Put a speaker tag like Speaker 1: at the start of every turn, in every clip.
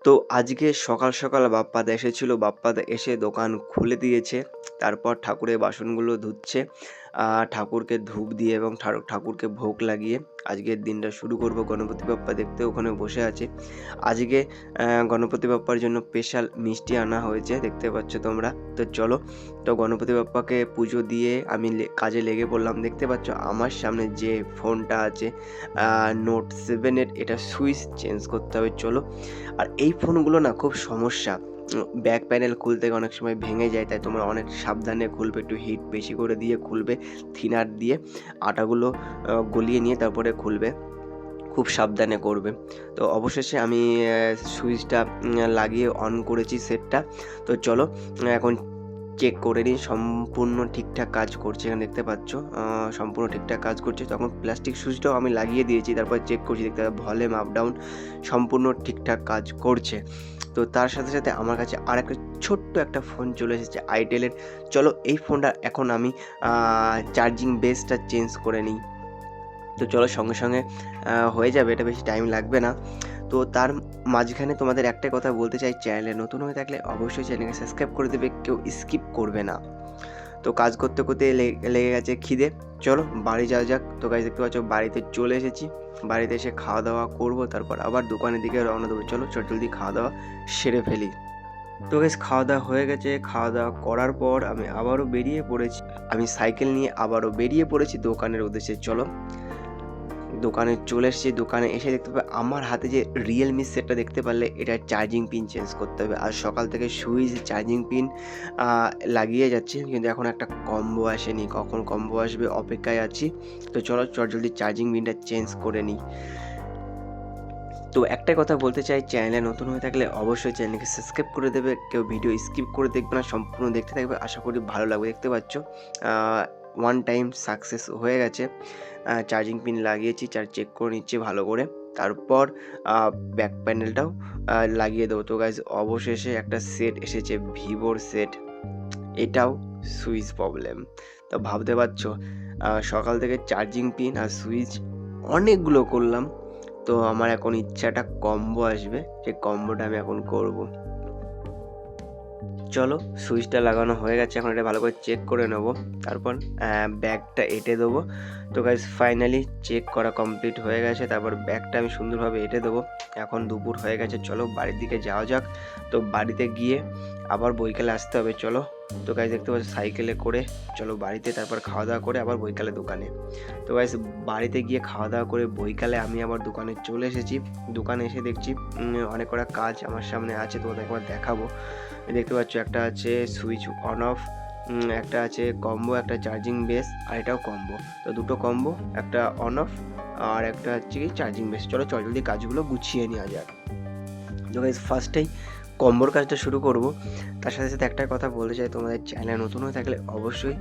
Speaker 1: তো আজকে সকাল সকাল বাপ্পাদা এসেছিল। বাপ্পাদা এসে দোকান খুলে দিয়েছে। তারপর ঠাকুরের বাসনগুলো ধুচ্ছে। ঠাকুরকে ধূপ দিয়ে এবং ঠাকুরকে ভোগ লাগিয়ে আজকের দিনটা শুরু করব। গণপতি বাপ্পা দেখতে ওখানে বসে আছে। আজকে গণপতি বাপ্পার জন্য স্পেশাল মিষ্টি আনা হয়েছে, দেখতে পাচ্ছ তোমরা। তো চলো, তো গণপতি বাপ্পাকে পুজো দিয়ে আমি কাজে লেগে পড়লাম। দেখতে পাচ্ছ আমার সামনে যে ফোনটা আছে নোট 7 এর, এটা সুইচ চেঞ্জ করতে হবে। চলো, আর এই ফোনগুলো না খুব সমস্যা। ব্যাক প্যানেল খুলতে অনেক সময় ভেঙে যায়, তাই তোমরা অনেক সাবধানে খুলবে, একটু হিট বেশি করে দিয়ে খুলবে, থিনার দিয়ে আটাগুলো গলিয়ে নিয়ে তারপরে খুলবে, খুব সাবধানে করবে। তো অবশেষে আমি সুইচটা লাগিয়ে অন করেছি সেটটা। তো চলো এখন চেক করে নিই সম্পূর্ণ ঠিকঠাক কাজ করছে। এখানে দেখতে পাচ্ছ সম্পূর্ণ ঠিকঠাক কাজ করছে। তখন প্লাস্টিক সুইচটাও আমি লাগিয়ে দিয়েছি, তারপর চেক করছি, দেখতে ভলিউম আপ ডাউন সম্পূর্ণ ঠিকঠাক কাজ করছে। তো তার সাথে সাথে আমার কাছে আরেকটা ছোট্ট একটা ফোন চলে এসেছে আইটেলের। চলো এই ফোনটা এখন আমি চার্জিং বেসটা চেঞ্জ করে নিই। তো চলো সঙ্গে সঙ্গে হয়ে যাবে, এটা বেশি টাইম লাগবে না। তো তার মাঝখানে তোমাদের একটাই কথা বলতে চাই, চ্যানেলে নতুন হয়ে থাকলে অবশ্যই চ্যানেলকে সাবস্ক্রাইব করে দেবে, কেউ স্কিপ করবে না। তো কাজ করতে করতে লেগে গেছে খিদে, চলো বাড়ি যাওয়া যাক। তো গাইস দেখতে পাচ্ছ বাড়িতে চলে এসেছি। বাড়িতে এসে খাওয়া দাওয়া করবো, তারপর আবার দোকানের দিকে রওনা দেবো। চলো চট জলদি খাওয়া দাওয়া সেরে ফেলি। তো গাইস খাওয়া দাওয়া হয়ে গেছে। খাওয়া দাওয়া করার পর আমি আবারও বেরিয়ে পড়েছি। আমি সাইকেল নিয়ে আবারও বেরিয়ে পড়েছি দোকানের উদ্দেশ্যে। চলো দোকানে চলে এসেছি। দোকানে এসে দেখতে পাবে আমার হাতে যে রিয়েলমি সেটটা দেখতে পারলে, এটা চার্জিং পিন চেঞ্জ করতে হবে। আর সকাল থেকে সুইচ চার্জিং পিন লাগিয়ে যাচ্ছি, কিন্তু এখন একটা কম্বো আসেনি। কখন কম্বো আসবে অপেক্ষায় আছি। তো চলো জলদি চার্জিং পিনটা চেঞ্জ করে নিই। তো একটাই কথা বলতে চাই, চ্যানেলে নতুন হয়ে থাকলে অবশ্যই চ্যানেলকে সাবস্ক্রাইব করে দেবে, কেউ ভিডিও স্কিপ করে দেখবে না, সম্পূর্ণ দেখতে থাকবে। আশা করি ভালো লাগবে। দেখতে পাচ্ছ ওয়ান টাইম সাকসেস হয়ে গেছে। চার্জিং পিন লাগিয়েছি, চেক করে নিচ্ছি ভালো করে, তারপর ব্যাক প্যানেলটাও লাগিয়ে দেবো। তো গাইজ অবশেষে একটা সেট এসেছে, ভিভোর সেট। এটাও সুইচ প্রবলেম। তো ভাবতে পারছো সকাল থেকে চার্জিং পিন আর সুইচ অনেকগুলো করলাম। তো আমার এখন ইচ্ছা একটা কম্বো আসবে, সেই কম্বোটা আমি এখন করব। চলো সুইচটা লাগানো হয়ে গেছে, এখন এটা ভালো করে চেক করে নেবো, তারপর ব্যাগটা এঁটে দেবো। তো গাইস ফাইনালি চেক করা কমপ্লিট হয়ে গেছে, তারপর ব্যাগটা আমি সুন্দরভাবে এঁটে দেবো। এখন দুপুর হয়ে গেছে, চলো বাড়ির দিকে যাওয়া যাক। তো বাড়িতে গিয়ে আবার বৈকালে আসতে হবে। চলো, তো গাইস দেখতে পাচ্ছ সাইকেলে করে চলো বাড়িতে, তারপর খাওয়া দাওয়া করে আবার বৈকালে দোকানে। তো গাইস বাড়িতে গিয়ে খাওয়া দাওয়া করে বৈকালে আমি আবার দোকানে চলে এসেছি। দোকানে এসে দেখছি অনেক কটা কাজ আমার সামনে আছে, তোমাদের একবার দেখাবো। দেখতে পাচ্ছ একটা আছে সুইচ অন অফ, একটা আছে কম্বো, একটা চার্জিং বেস, আর এটাও কম্বো। তো দুটো কম্বো, একটা অন অফ আর একটা হচ্ছে কি চার্জিং বেস। চলো জলদি কাজগুলো গুছিয়ে নেওয়া যাক। তো গাইস ফার্স্টেই কম্বোর কাজটা শুরু করব। তার সাথে সাথে একটা কথা বলতে চাই, তোমাদের চ্যানেল নতুন হয়ে থাকলে অবশ্যই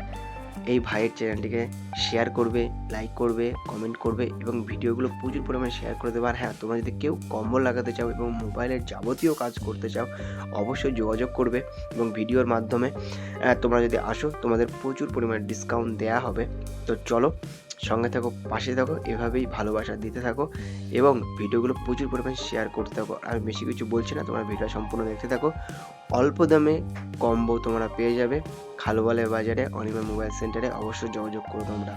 Speaker 1: এই ভাইয়ের চ্যানেলটিকে শেয়ার করবে, লাইক করবে, কমেন্ট করবে এবং ভিডিওগুলো প্রচুর পরিমাণে শেয়ার করে দেবে। আর হ্যাঁ, তোমরা যদি কেউ কম্বো লাগাতে চাও এবং মোবাইলের যাবতীয় কাজ করতে চাও অবশ্যই যোগাযোগ করবে, এবং ভিডিওর মাধ্যমে তোমরা যদি আসো তোমাদের প্রচুর পরিমাণে ডিসকাউন্ট দেওয়া হবে। তো চলো সঙ্গে থাকো, পাশে থাকো, এভাবেই ভালোবাসা দিতে থাকো এবং ভিডিওগুলো প্রচুর পরিমাণে শেয়ার করতে থাকো। আর বেশি কিছু বলছি না, তোমরা ভিডিও সম্পূর্ণ দেখতে থাকো। অল্প দামে কম্বো তোমরা পেয়ে যাবে খালুয়ালের বাজারে, অনিমা মোবাইল সেন্টারে। অবশ্যই যোগাযোগ করো তোমরা।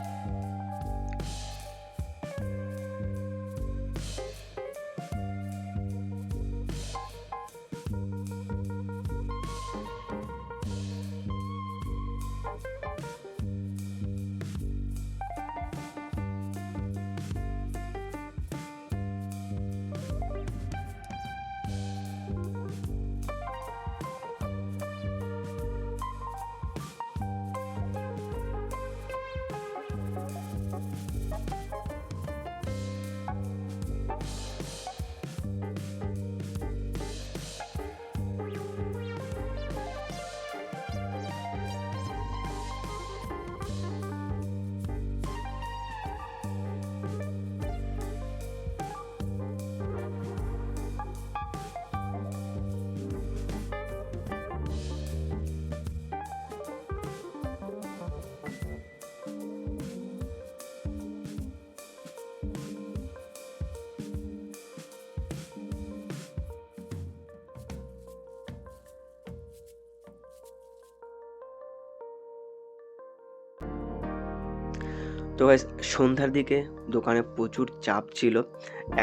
Speaker 1: তো গাইস সন্ধ্যার দিকে দোকানে প্রচুর চাপ ছিল,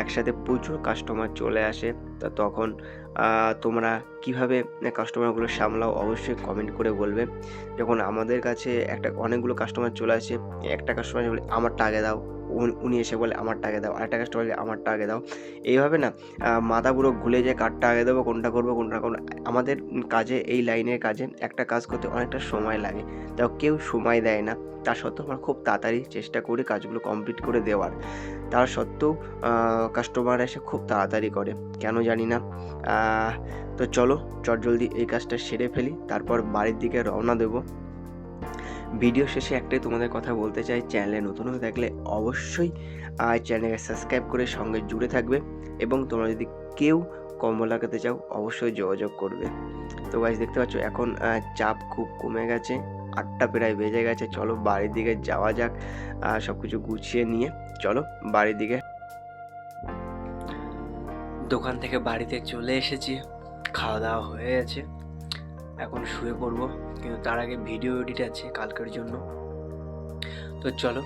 Speaker 1: একসাথে প্রচুর কাস্টমার চলে আসে। তো তখন তোমরা কীভাবে কাস্টমারগুলো সামলাও অবশ্যই কমেন্ট করে বলবে। যখন আমাদের কাছে অনেকগুলো কাস্টমার চলে আসে, একটা কাস্টমার বলে আমারটা আগে দাও, উনি এসে বলে আমারটা আগে দাও, আরেকটা কাস্টমার বলে আমারটা আগে দাও। এইভাবে না মাথা পুরো ঘুলে যায় কারটা আগে দেবো, কোনটা করবো, কোনটা করবো। আমাদের কাজে, এই লাইনের কাজে একটা কাজ করতে অনেকটা সময় লাগে, তাও কেউ সময় দেয় না। তা সত্ত্বেও আমরা খুব তাড়াতাড়ি চেষ্টা করি কাজগুলো কমপ্লিট করে দেওয়ার। তা সত্ত্বেও কাস্টমার এসে খুব তাড়াতাড়ি করে, কেন জানি না। তো চলো চটজলদি এই কাজটা সেরে ফেলি, তারপর বাড়ির দিকে রওনা দেবো। ভিডিও শেষে একটাই তোমাদের কথা বলতে চাই, চ্যানেলে নতুন হয়ে থাকলে অবশ্যই চ্যানেলকে সাবস্ক্রাইব করে সঙ্গে জুড়ে থাকবে, এবং তোমরা যদি কেউ কম্বল লাগাতে চাও অবশ্যই যোগাযোগ করবে। তো গাইস দেখতে পাচ্ছ এখন চাপ খুব কমে গেছে, 8টা প্রায় বেজে গেছে। চলো বাড়ির দিকে যাওয়া যাক, সব কিছু গুছিয়ে নিয়ে চলো বাড়ির দিকে। দোকান থেকে বাড়িতে চলে এসেছি, খাওয়া দাওয়া হয়ে গেছে, এখন শুয়ে পড়বো, কিন্তু তার আগে ভিডিও এডিট আছে কালকের জন্য। তো চলো,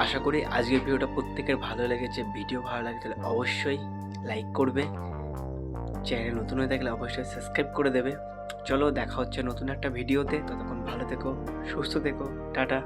Speaker 1: আশা করি আজকের ভিডিওটা প্রত্যেকের ভালো লেগেছে। ভিডিও ভালো লাগে তাহলে অবশ্যই লাইক করবে, চ্যানেল নতুন হয়ে থাকলে অবশ্যই সাবস্ক্রাইব করে দেবে। চলো দেখা হচ্ছে নতুন একটা ভিডিওতে, ততক্ষণ ভালো থেকো, সুস্থ থেকো, টাটা।